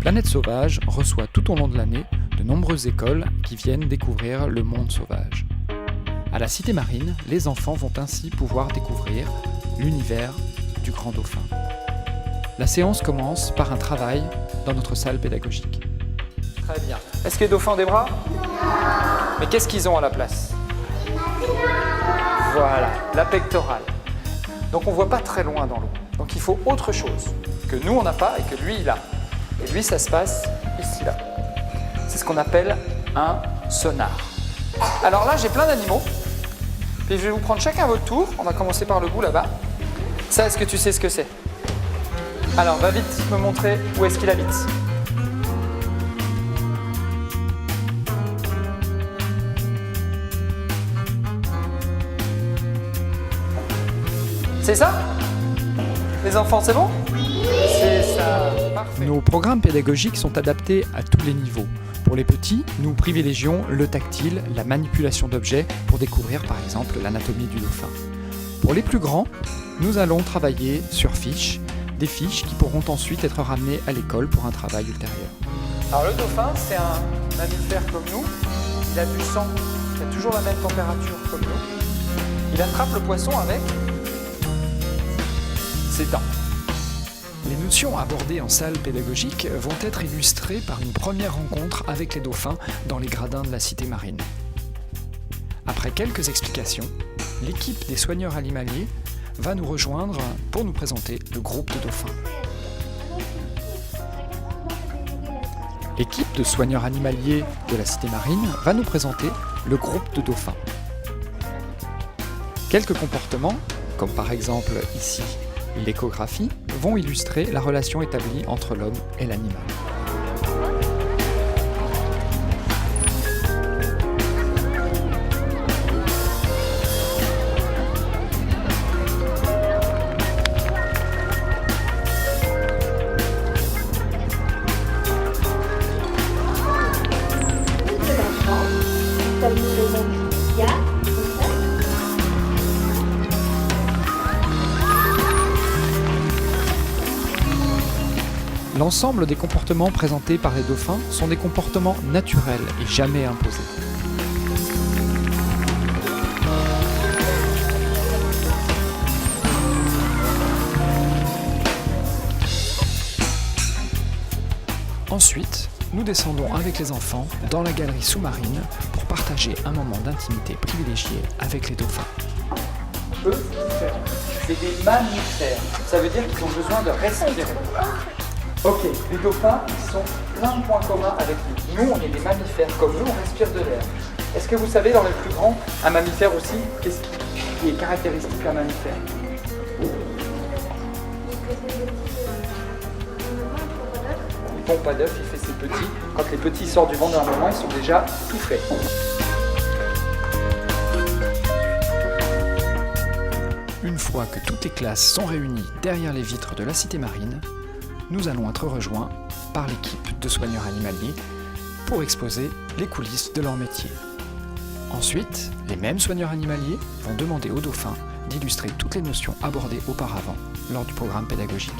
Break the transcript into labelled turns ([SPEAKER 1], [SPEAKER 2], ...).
[SPEAKER 1] Planète Sauvage reçoit tout au long de l'année de nombreuses écoles qui viennent découvrir le monde sauvage. À la Cité Marine, les enfants vont ainsi pouvoir découvrir l'univers du grand dauphin. La séance commence par un travail dans notre salle pédagogique. Très bien. Est-ce que les dauphins ont des bras? Non. Mais qu'est-ce qu'ils ont à la place? Voilà, la pectorale. Donc on ne voit pas très loin dans l'eau. Donc il faut autre chose que nous on n'a pas et que lui il a. Et lui ça se passe ici là. C'est ce qu'on appelle un sonar. Alors là j'ai plein d'animaux. Puis je vais vous prendre chacun votre tour. On va commencer par le bout là-bas. Ça, est-ce que tu sais ce que c'est? Alors va vite me montrer où est-ce qu'il habite. C'est ça? Les enfants, c'est bon? Oui! C'est ça, parfait. Nos programmes pédagogiques sont adaptés à tous les niveaux. Pour les petits, nous privilégions le tactile, la manipulation d'objets pour découvrir par exemple l'anatomie du dauphin. Pour les plus grands, nous allons travailler sur fiches, des fiches qui pourront ensuite être ramenées à l'école pour un travail ultérieur. Alors le dauphin, c'est un mammifère comme nous, il a du sang, il a toujours la même température comme nous. Il attrape le poisson avec ses dents. Les notions abordées en salle pédagogique vont être illustrées par une première rencontre avec les dauphins dans les gradins de la Cité Marine. Après quelques explications, l'équipe des soigneurs animaliers va nous rejoindre pour nous présenter le groupe de dauphins. L'équipe de soigneurs animaliers de la Cité Marine va nous présenter le groupe de dauphins. Quelques comportements, comme par exemple ici l'échographie, vont illustrer la relation établie entre l'homme et l'animal. L'ensemble des comportements présentés par les dauphins sont des comportements naturels et jamais imposés. Ensuite, nous descendons avec les enfants dans la galerie sous-marine pour partager un moment d'intimité privilégié avec les dauphins. Eux, c'est des mammifères. Ça veut dire qu'ils ont besoin de respirer. Ok, les dauphins, ils sont plein de points communs avec nous. Nous, on est des mammifères, comme nous, on respire de l'air. Est-ce que vous savez, dans les plus grands, un mammifère aussi, qu'est-ce qui est caractéristique d'un mammifère? Il pond pas d'œufs, il fait ses petits. Quand les petits sortent du ventre d'un moment, ils sont déjà tout faits. Une fois que toutes les classes sont réunies derrière les vitres de la Cité Marine, nous allons être rejoints par l'équipe de soigneurs animaliers pour exposer les coulisses de leur métier. Ensuite, les mêmes soigneurs animaliers vont demander aux dauphins d'illustrer toutes les notions abordées auparavant lors du programme pédagogique.